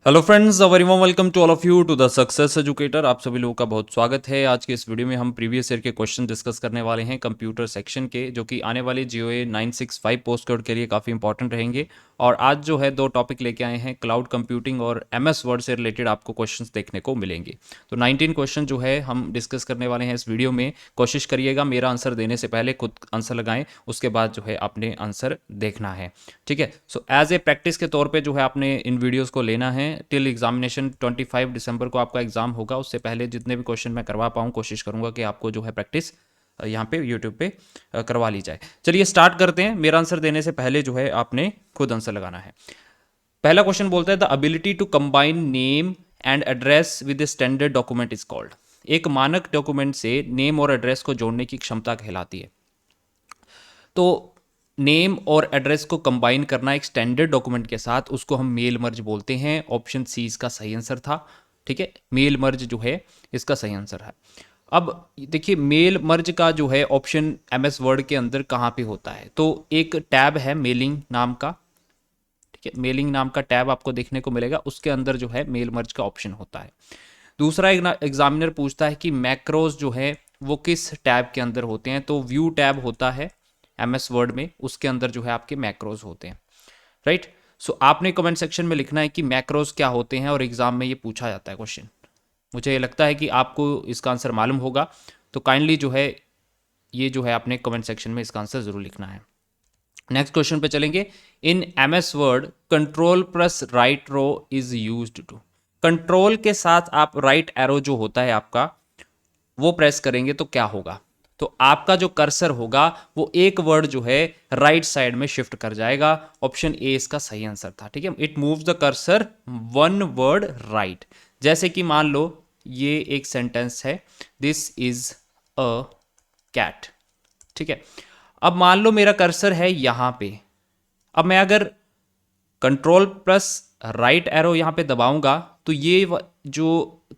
Hello friends, very warm welcome to all of you to the success educator. आप सभी लोगों का बहुत स्वागत है। आज के इस वीडियो में हम प्रीवियस ईयर के क्वेश्चन डिस्कस करने वाले हैं कंप्यूटर सेक्शन के, जो कि आने वाले GOA 965 पोस्ट कोड के लिए काफ़ी इंपॉर्टेंट रहेंगे। और आज जो है दो टॉपिक लेके आए हैं, क्लाउड कंप्यूटिंग और MS वर्ड से रिलेटेड आपको क्वेश्चंस देखने को मिलेंगे। तो 19 क्वेश्चन जो है हम डिस्कस करने वाले हैं इस वीडियो में। कोशिश करिएगा मेरा आंसर देने से पहले खुद आंसर लगाएं, उसके बाद जो है आपने आंसर देखना है। ठीक है, सो एज ए प्रैक्टिस के तौर पे जो है आपने इन वीडियोस को लेना है टिल एग्जामिनेशन। 25 दिसंबर को आपका एग्जाम होगा, उससे पहले जितने भी क्वेश्चन मैं करवा पाऊँ कोशिश करूंगा कि आपको जो है प्रैक्टिस यहाँ पे यूट्यूब पे करवा ली जाए। चलिए स्टार्ट करते हैं। मेरा आंसर देने से पहले जो है आपने खुद आंसर लगाना है। पहला क्वेश्चन बोलता है the ability to combine name and address with standard document is called. एक मानक डॉक्यूमेंट से नेम और एड्रेस को जोड़ने की क्षमता कहलाती है। तो नेम और एड्रेस को कंबाइन करना एक स्टैंडर्ड डॉक्यूमेंट के साथ, उसको हम मेल मर्ज बोलते हैं। ऑप्शन सी इसका सही आंसर था। ठीक है, मेल मर्ज जो है इसका सही आंसर है। अब देखिए मेल मर्ज का जो है ऑप्शन MS वर्ड के अंदर कहाँ पे होता है, तो एक टैब है मेलिंग नाम का। ठीक है, मेलिंग नाम का टैब आपको देखने को मिलेगा, उसके अंदर जो है मेल मर्ज का ऑप्शन होता है। दूसरा एग्जामिनर पूछता है कि मैक्रोज जो है वो किस टैब के अंदर होते हैं, तो व्यू टैब होता है MS वर्ड में, उसके अंदर जो है आपके मैक्रोज होते हैं। राइट, सो आपने कमेंट सेक्शन में लिखना है कि मैक्रोज क्या होते हैं, और एग्जाम में ये पूछा जाता है क्वेश्चन। मुझे लगता है कि आपको इसका आंसर मालूम होगा, तो काइंडली जो है ये जो है आपने कमेंट सेक्शन में इसका आंसर जरूर लिखना है। नेक्स्ट क्वेश्चन पे चलेंगे। In MS word control plus right row is used to. Control के साथ आप राइट एरो जो होता है आपका वो प्रेस करेंगे तो क्या होगा, तो आपका जो कर्सर होगा वो एक वर्ड जो है राइट साइड में शिफ्ट कर जाएगा। ऑप्शन ए इसका सही आंसर था। ठीक है, it moves the cursor one word right. जैसे कि मान लो ये एक सेंटेंस है, दिस इज अ कैट। ठीक है, अब मान लो मेरा कर्सर है यहां पे। अब मैं अगर कंट्रोल प्लस राइट एरो यहाँ पे दबाऊंगा तो ये जो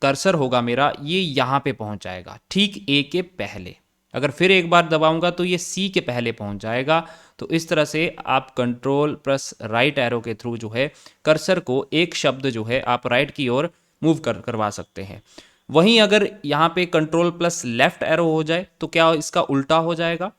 कर्सर होगा मेरा ये यहाँ पे पहुँच जाएगा ठीक ए के पहले। अगर फिर एक बार दबाऊंगा तो ये सी के पहले पहुँच जाएगा। तो इस तरह से आप कंट्रोल प्लस राइट एरो के थ्रू जो है कर्सर को एक शब्द जो है आप राइट की ओर मूव करवा सकते हैं। वहीं अगर यहाँ पे कंट्रोल प्लस लेफ्ट एरो हो जाए तो क्या इसका उल्टा हो जाएगा।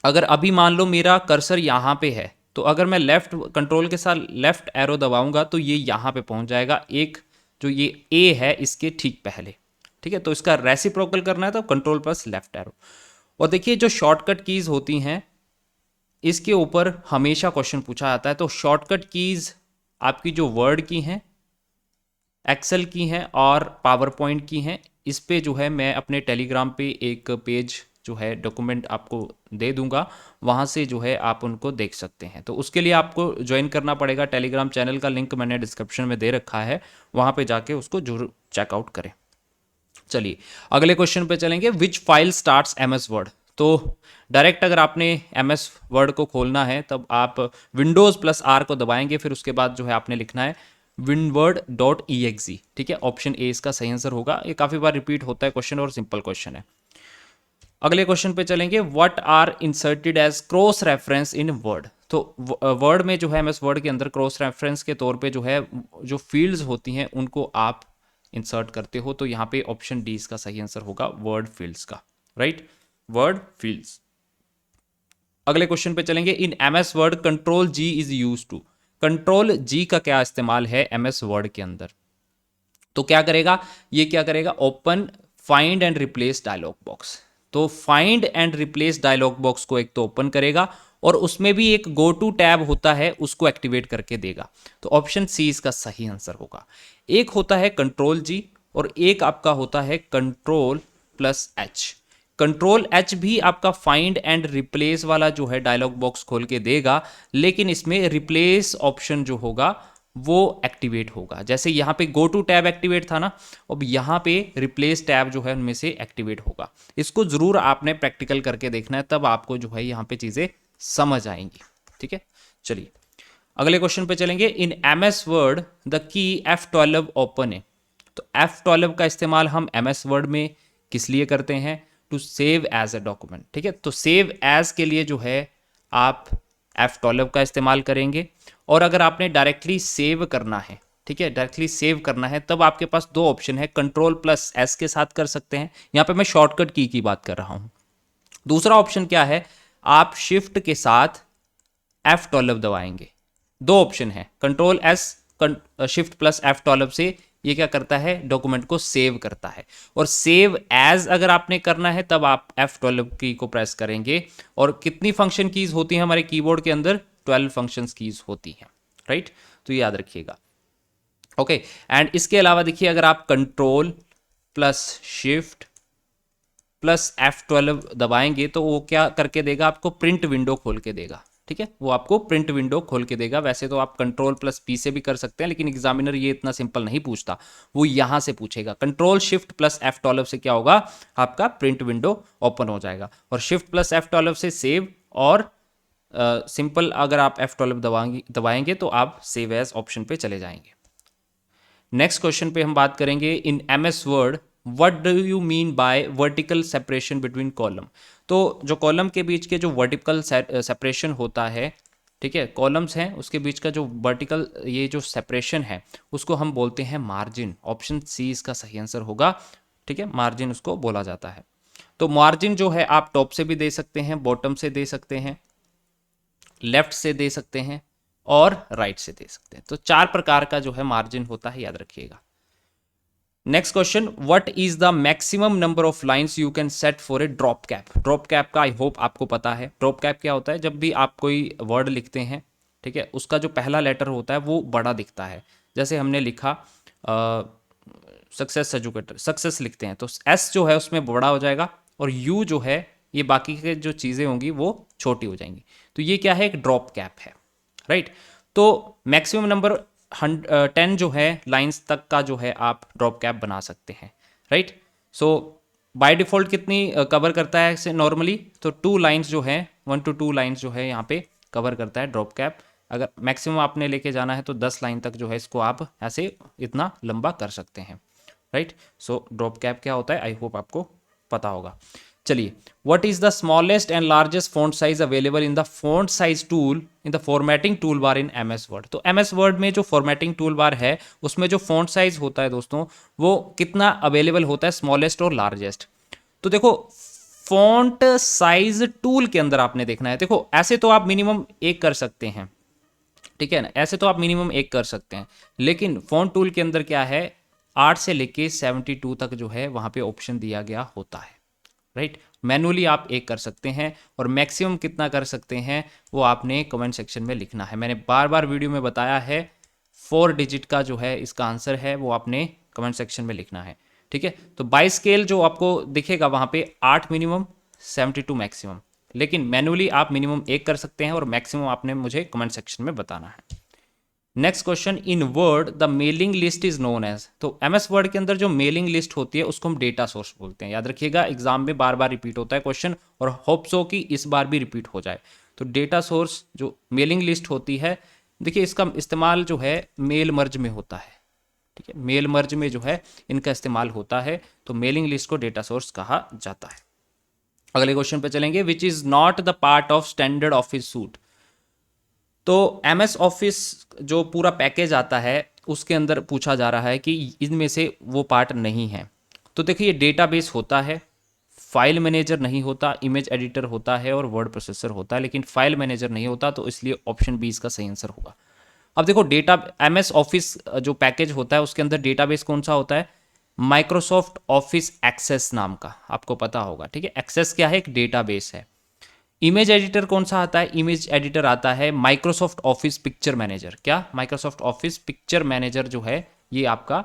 अगर अभी मान लो मेरा कर्सर यहाँ पे है, तो अगर मैं लेफ्ट कंट्रोल के साथ लेफ्ट एरो दबाऊंगा तो ये यहाँ पे पहुँच जाएगा, एक जो ये ए है इसके ठीक पहले। ठीक है, तो इसका रेसिप्रोकल करना है तो कंट्रोल प्लस लेफ्ट एरो। और देखिए जो शॉर्टकट कीज होती हैं इसके ऊपर हमेशा क्वेश्चन पूछा जाता है। तो शॉर्टकट कीज आपकी जो वर्ड की हैं, एक्सेल की हैं और पावर पॉइंट की हैं। इस पे जो है मैं अपने टेलीग्राम पे एक पेज जो है डॉक्यूमेंट आपको दे दूंगा, वहाँ से जो है आप उनको देख सकते हैं। तो उसके लिए आपको ज्वाइन करना पड़ेगा। टेलीग्राम चैनल का लिंक मैंने डिस्क्रिप्शन में दे रखा है, वहाँ पे जाके उसको जरूर चेकआउट करें। चलिए अगले क्वेश्चन पे चलेंगे। विच फाइल स्टार्ट्स MS वर्ड। तो डायरेक्ट अगर आपने MS वर्ड को खोलना है तब आप विंडोज प्लस R को दबाएंगे, फिर उसके बाद जो है आपने लिखना है winword.exe। ठीक है, ऑप्शन ए इसका सही आंसर होगा। ये काफी बार रिपीट होता है क्वेश्चन और सिंपल क्वेश्चन है। अगले क्वेश्चन पे चलेंगे। What are inserted as cross reference in word. तो वर्ड में जो है MS वर्ड के अंदर क्रॉस रेफरेंस के तौर पे जो है जो फील्ड्स होती हैं उनको आप इंसर्ट करते हो। तो यहाँ पे ऑप्शन डी इसका सही आंसर होगा, वर्ड फील्ड्स का। Right, word fields. अगले क्वेश्चन पे चलेंगे। In MS word control G is use to. Control G का क्या इस्तेमाल है MS वर्ड के अंदर, तो क्या करेगा ये, क्या करेगा, open find and replace dialog box. तो find and replace dialog box को एक तो ओपन करेगा और उसमें भी एक गो टू टैब होता है उसको एक्टिवेट करके देगा। तो ऑप्शन सी इसका सही आंसर होगा। एक होता है कंट्रोल G और एक आपका होता है control plus H। Control H भी आपका फाइंड एंड रिप्लेस वाला जो है डायलॉग बॉक्स खोल के देगा, लेकिन इसमें रिप्लेस ऑप्शन जो होगा वो एक्टिवेट होगा। जैसे यहाँ पे गो टू टैब एक्टिवेट था ना, अब यहाँ पे रिप्लेस टैब जो है उनमें से एक्टिवेट होगा। इसको जरूर आपने प्रैक्टिकल करके देखना है, तब आपको जो है यहाँ पे चीजें समझ आएंगी। ठीक है, चलिए अगले क्वेश्चन पे चलेंगे। In MS word the key F12 open है। तो F12 का इस्तेमाल हम MS वर्ड में किस लिए करते हैं, to save as a document. ठीक है, तो सेव एज के लिए जो है आप F12 का इस्तेमाल करेंगे। और अगर आपने डायरेक्टली सेव करना है ठीक है, डायरेक्टली सेव करना है, तब आपके पास दो ऑप्शन है, कंट्रोल प्लस एस के साथ कर सकते हैं, यहाँ पे मैं शॉर्टकट की बात कर रहा हूँ। दूसरा ऑप्शन क्या है, आप शिफ्ट के साथ F12 दबाएंगे। दो ऑप्शन है, control S shift plus F12 से ये क्या करता है, डॉक्यूमेंट को सेव करता है। और सेव एज अगर आपने करना है तब आप F12 की को प्रेस करेंगे। और कितनी फंक्शन कीज होती हैं हमारे कीबोर्ड के अंदर, 12 फंक्शन कीज होती हैं, राइट। तो ये याद रखिएगा, ओके। एंड इसके अलावा देखिए, अगर आप control plus shift plus F12 दबाएंगे तो वो क्या करके देगा, आपको प्रिंट विंडो खोल के देगा, ठीक है, वो आपको प्रिंट विंडो खोल के देगा। वैसे तो आप कंट्रोल प्लस पी से भी कर सकते हैं, लेकिन एग्जामिनर ये इतना सिंपल नहीं पूछता, वो यहां से पूछेगा। कंट्रोल शिफ्ट प्लस F12 से क्या होगा, आपका प्रिंट विंडो ओपन हो जाएगा। और शिफ्ट प्लस F12 से सेव, और सिंपल अगर आप F12 दबाएंगे तो आप सेव एज ऑप्शन पे चले जाएंगे। नेक्स्ट क्वेश्चन पे हम बात करेंगे, इन MS word what do you mean by vertical separation between column. तो जो कॉलम के बीच के जो वर्टिकल सेपरेशन होता है, ठीक है, कॉलम्स हैं उसके बीच का जो वर्टिकल ये जो सेपरेशन है उसको हम बोलते हैं मार्जिन। ऑप्शन सी इसका सही आंसर होगा, ठीक है, मार्जिन उसको बोला जाता है। तो मार्जिन जो है आप टॉप से भी दे सकते हैं, बॉटम से दे सकते हैं, लेफ्ट से दे सकते हैं और राइट से दे सकते हैं। तो चार प्रकार का जो है मार्जिन होता है, याद रखिएगा। Next question, what is the maximum number of lines you can set for a drop cap. Drop cap का आई होप आपको पता है। ड्रॉप कैप क्या होता है, जब भी आप कोई वर्ड लिखते हैं, ठीक है, उसका जो पहला लेटर होता है वो बड़ा दिखता है। जैसे हमने लिखा सक्सेस एजुकेटर, सक्सेस लिखते हैं तो एस जो है उसमें बड़ा हो जाएगा और यू जो है ये बाकी के जो चीज़ें होंगी वो छोटी हो जाएंगी। तो ये क्या है, एक ड्रॉप कैप है, राइट। तो मैक्सिमम नंबर 10 जो है लाइंस तक का जो है आप ड्रॉप कैप बना सकते हैं, राइट। सो बाय डिफ़ॉल्ट कितनी कवर करता है ऐसे नॉर्मली, तो 2 लाइंस जो है, 1 to 2 लाइंस जो है यहाँ पे कवर करता है ड्रॉप कैप। अगर मैक्सिमम आपने लेके जाना है तो 10 लाइन तक जो है इसको आप ऐसे इतना लंबा कर सकते हैं, राइट। सो ड्रॉप कैप क्या होता है, आई होप आपको पता होगा। चलिए, what is the smallest and largest font size available in the font size tool in the formatting tool bar in MS word. तो MS वर्ड में जो फॉर्मेटिंग टूल बार है उसमें जो फॉन्ट साइज होता है दोस्तों, वो कितना अवेलेबल होता है, स्मॉलेस्ट और लार्जेस्ट। तो देखो, फॉन्ट साइज टूल के अंदर आपने देखना है। देखो ऐसे तो आप मिनिमम एक कर सकते हैं, ठीक है ना, ऐसे तो आप मिनिमम एक कर सकते हैं, लेकिन फॉन्ट टूल के अंदर क्या है, 8 से लेके 72 तक जो है वहां पे ऑप्शन दिया गया होता है, राइट। मैनुअली आप एक कर सकते हैं और मैक्सिमम कितना कर सकते हैं वो आपने कमेंट सेक्शन में लिखना है। मैंने बार बार वीडियो में बताया है, 4 डिजिट का जो है इसका आंसर है वो आपने कमेंट सेक्शन में लिखना है, ठीक है। तो बाई स्केल जो आपको दिखेगा वहां पे 8 मिनिमम 72 मैक्सिमम, लेकिन मैनुअली आप मिनिमम एक कर सकते हैं और मैक्सिमम आपने मुझे कमेंट सेक्शन में बताना है। Next question, in word the mailing list is known as. तो MS वर्ड के अंदर जो मेलिंग लिस्ट होती है उसको हम डेटा सोर्स बोलते हैं। याद रखिएगा, एग्जाम में बार बार रिपीट होता है क्वेश्चन और होप सो कि इस बार भी रिपीट हो जाए। तो डेटा सोर्स जो मेलिंग लिस्ट होती है, देखिए इसका इस्तेमाल जो है मेल मर्ज में होता है, ठीक है, मेल मर्ज में जो है इनका इस्तेमाल होता है। तो मेलिंग लिस्ट को डेटा सोर्स कहा जाता है। अगले क्वेश्चन पे चलेंगे, which is not the part of standard office suit. तो MS ऑफिस जो पूरा पैकेज आता है उसके अंदर पूछा जा रहा है कि इनमें से वो पार्ट नहीं है। तो देखिए, डेटाबेस होता है, फाइल मैनेजर नहीं होता, इमेज एडिटर होता है और वर्ड प्रोसेसर होता है, लेकिन फाइल मैनेजर नहीं होता। तो इसलिए ऑप्शन बी इसका सही आंसर होगा। अब देखो, डेटा MS ऑफिस जो पैकेज होता है उसके अंदर डेटाबेस कौन सा होता है, माइक्रोसॉफ्ट ऑफिस एक्सेस नाम का, आपको पता होगा, ठीक है। एक्सेस क्या है, एक डेटाबेस है। इमेज एडिटर कौन सा आता है, इमेज एडिटर आता है माइक्रोसॉफ्ट ऑफिस पिक्चर मैनेजर। क्या, माइक्रोसॉफ्ट ऑफिस पिक्चर मैनेजर जो है ये आपका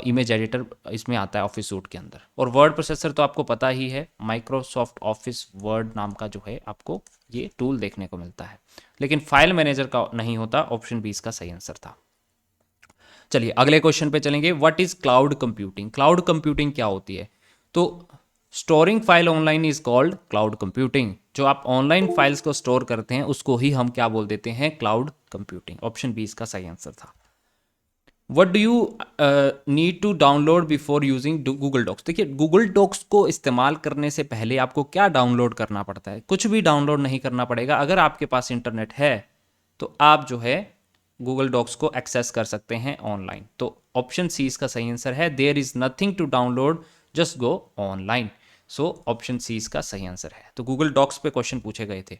इमेज एडिटर इसमें आता है ऑफिस सूट के अंदर। और वर्ड प्रोसेसर तो आपको पता ही है, माइक्रोसॉफ्ट ऑफिस वर्ड नाम का जो है आपको ये टूल देखने को मिलता है, लेकिन फाइल मैनेजर का नहीं होता। ऑप्शन बी इसका सही आंसर था। चलिए अगले क्वेश्चन पे चलेंगे, what is cloud computing. Cloud computing क्या होती है, तो storing file online is called cloud computing. जो आप ऑनलाइन फाइल्स को स्टोर करते हैं उसको ही हम क्या बोल देते हैं, क्लाउड कंप्यूटिंग। ऑप्शन बी इसका सही आंसर था। What do you need to download before using Google Docs. देखिए, गूगल डॉक्स को इस्तेमाल करने से पहले आपको क्या डाउनलोड करना पड़ता है, कुछ भी डाउनलोड नहीं करना पड़ेगा। अगर आपके पास इंटरनेट है तो आप जो है गूगल डॉक्स को एक्सेस कर सकते हैं ऑनलाइन। तो ऑप्शन सी इसका सही आंसर है, there is nothing to download, just go online. So option C इसका सही आंसर है। तो गूगल डॉक्स पे क्वेश्चन पूछे गए थे।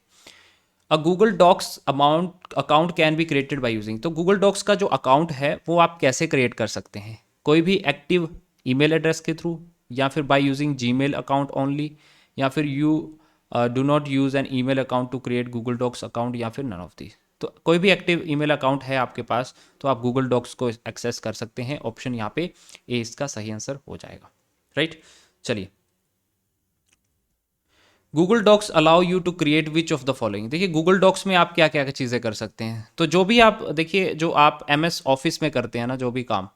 A Google Docs account can be created by using, तो गूगल डॉक्स का जो अकाउंट है वो आप कैसे क्रिएट कर सकते हैं? कोई भी एक्टिव ईमेल एड्रेस के थ्रू, या फिर by using Gmail account only, या फिर you do not use an email account to create Google Docs account, या फिर नन ऑफ दिस। तो कोई भी एक्टिव ईमेल अकाउंट है आपके पास तो आप गूगल डॉक्स को एक्सेस कर सकते हैं। ऑप्शन यहाँ पे ए इसका सही आंसर हो जाएगा, राइट। चलिए, Google Docs allow you to create which of the following. देखिए गूगल डॉक्स में आप क्या क्या चीज़ें कर सकते हैं। तो जो भी आप देखिए, जो आप MS ऑफिस में करते हैं ना, जो भी काम,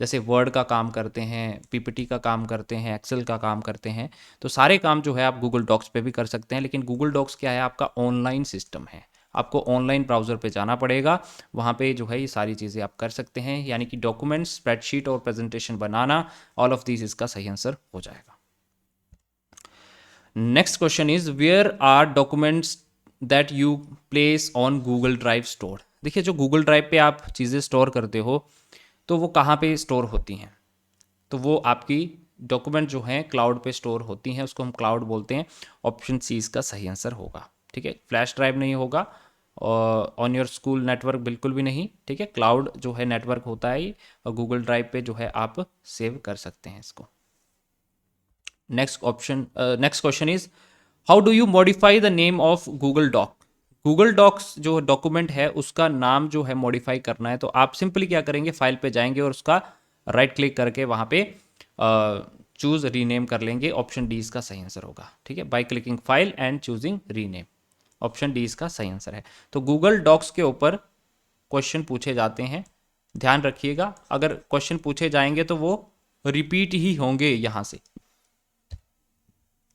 जैसे वर्ड का काम करते हैं, PPT का काम करते हैं, एक्सेल का काम करते हैं, तो सारे काम जो है आप गूगल डॉक्स पे भी कर सकते हैं। लेकिन गूगल डॉक्स क्या है, आपका ऑनलाइन सिस्टम है, आपको ऑनलाइन ब्राउज़र पे जाना पड़ेगा, वहाँ पे जो है ये सारी चीज़ें आप कर सकते हैं, यानी कि डॉक्यूमेंट्स, स्प्रेडशीट और प्रेजेंटेशन बनाना, ऑल ऑफ दिस इसका सही आंसर हो जाएगा। Next question is where are documents that you place on Google Drive store. देखिए जो गूगल ड्राइव पे आप चीज़ें स्टोर करते हो तो वो कहाँ पे स्टोर होती हैं? तो वो आपकी डॉक्यूमेंट जो हैं क्लाउड पे स्टोर होती हैं, उसको हम क्लाउड बोलते हैं। ऑप्शन सी इसका सही आंसर होगा, ठीक है। फ्लैश ड्राइव नहीं होगा, और ऑन योर स्कूल नेटवर्क बिल्कुल भी नहीं, ठीक है। क्लाउड जो है नेटवर्क होता है, और गूगल ड्राइव पे जो है आप सेव कर सकते हैं इसको। Next question is how do you modify the name of Google Doc. Google Docs जो डॉक्यूमेंट है उसका नाम जो है मॉडिफाई करना है, तो आप सिंपली क्या करेंगे, फाइल पे जाएंगे और उसका राइट क्लिक करके वहाँ पे चूज रीनेम कर लेंगे। ऑप्शन डी इसका सही आंसर होगा, ठीक है। By clicking file and choosing rename, option D इसका सही आंसर है। तो गूगल डॉक्स के ऊपर क्वेश्चन पूछे जाते हैं, ध्यान रखिएगा। अगर क्वेश्चन पूछे जाएंगे तो वो रिपीट ही होंगे यहाँ से।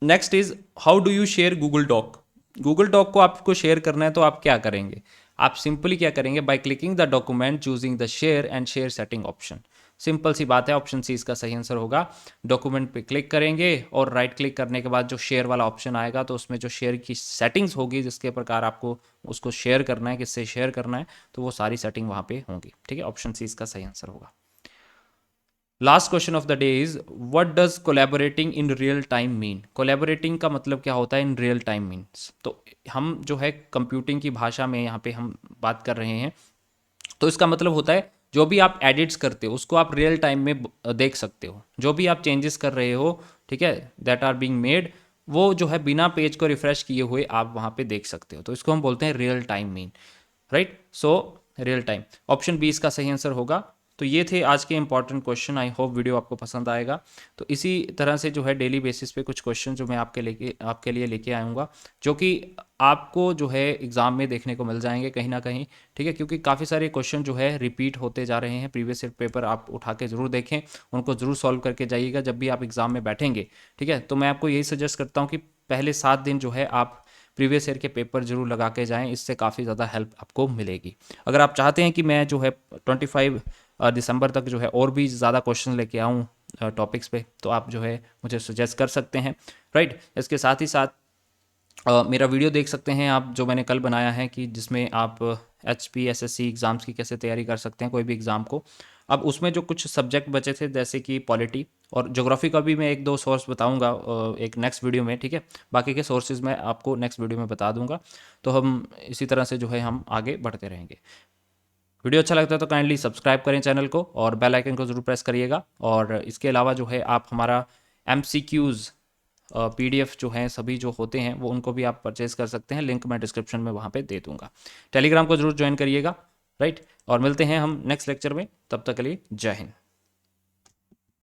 Next is how do you share Google Doc. Google Doc को आपको शेयर करना है तो आप क्या करेंगे, आप सिंपली क्या करेंगे, by clicking the document, choosing the share and share setting option. Simple सी बात है, ऑप्शन सी इसका सही आंसर होगा। डॉक्यूमेंट पे क्लिक करेंगे और राइट क्लिक करने के बाद जो शेयर वाला ऑप्शन आएगा, तो उसमें जो शेयर की सेटिंग्स होगी, जिसके प्रकार आपको उसको शेयर करना है, किससे शेयर करना है, तो वो सारी सेटिंग वहाँ पे होंगी, ठीक है। ऑप्शन सी इसका सही आंसर होगा। Last question of the day is what does collaborating in real time mean. Collaborating का मतलब क्या होता है इन रियल टाइम मीन्स। तो हम जो है कंप्यूटिंग की भाषा में यहाँ पे हम बात कर रहे हैं, तो इसका मतलब होता है जो भी आप एडिट्स करते हो उसको आप रियल टाइम में देख सकते हो। जो भी आप चेंजेस कर रहे हो, ठीक है, दैट आर बीइंग मेड, वो जो है बिना पेज को रिफ्रेश किए हुए आप वहाँ पे देख सकते हो। तो इसको हम बोलते हैं real time mean, right. So real time, option B इसका सही आंसर होगा। तो ये थे आज के important question. I hope video आपको पसंद आएगा। तो इसी तरह से जो है डेली बेसिस पे कुछ क्वेश्चन जो मैं आपके लिए लेके आऊँगा, जो कि आपको जो है एग्ज़ाम में देखने को मिल जाएंगे कहीं ना कहीं, ठीक है। क्योंकि काफ़ी सारे क्वेश्चन जो है रिपीट होते जा रहे हैं। प्रीवियस ईयर पेपर आप उठा के ज़रूर देखें, उनको ज़रूर सॉल्व करके जाइएगा जब भी आप एग्ज़ाम में बैठेंगे, ठीक है। तो मैं आपको यही सजेस्ट करता हूँ कि पहले 7 दिन जो है आप प्रीवियस ईयर के पेपर जरूर लगा के जाएं, इससे काफ़ी ज़्यादा हेल्प आपको मिलेगी। अगर आप चाहते हैं कि मैं जो है 25 दिसंबर तक जो है और भी ज़्यादा क्वेश्चन लेके आऊँ टॉपिक्स पे, तो आप जो है मुझे सजेस्ट कर सकते हैं, राइट। इसके साथ ही साथ मेरा वीडियो देख सकते हैं आप, जो मैंने कल बनाया है कि जिसमें आप HP SSC एग्ज़ाम्स की कैसे तैयारी कर सकते हैं, कोई भी एग्ज़ाम को। अब उसमें जो कुछ सब्जेक्ट बचे थे, जैसे कि पॉलिटी और ज्योग्राफी का भी मैं 1-2 सोर्स बताऊंगा एक नेक्स्ट वीडियो में, ठीक है। बाकी के सोर्सेज मैं आपको नेक्स्ट वीडियो में बता दूंगा। तो हम इसी तरह से जो है हम आगे बढ़ते रहेंगे। वीडियो अच्छा लगता है तो काइंडली सब्सक्राइब करें चैनल को, और बेल आइकन को ज़रूर प्रेस करिएगा। और इसके अलावा जो है आप हमारा MCQs PDF जो हैं सभी जो होते हैं वो उनको भी आप परचेज़ कर सकते हैं, लिंक मैं डिस्क्रिप्शन में वहाँ पे दे दूँगा। टेलीग्राम को जरूर ज्वाइन करिएगा, राइट। और मिलते हैं हम नेक्स्ट लेक्चर में, तब तक के लिए जय हिंद।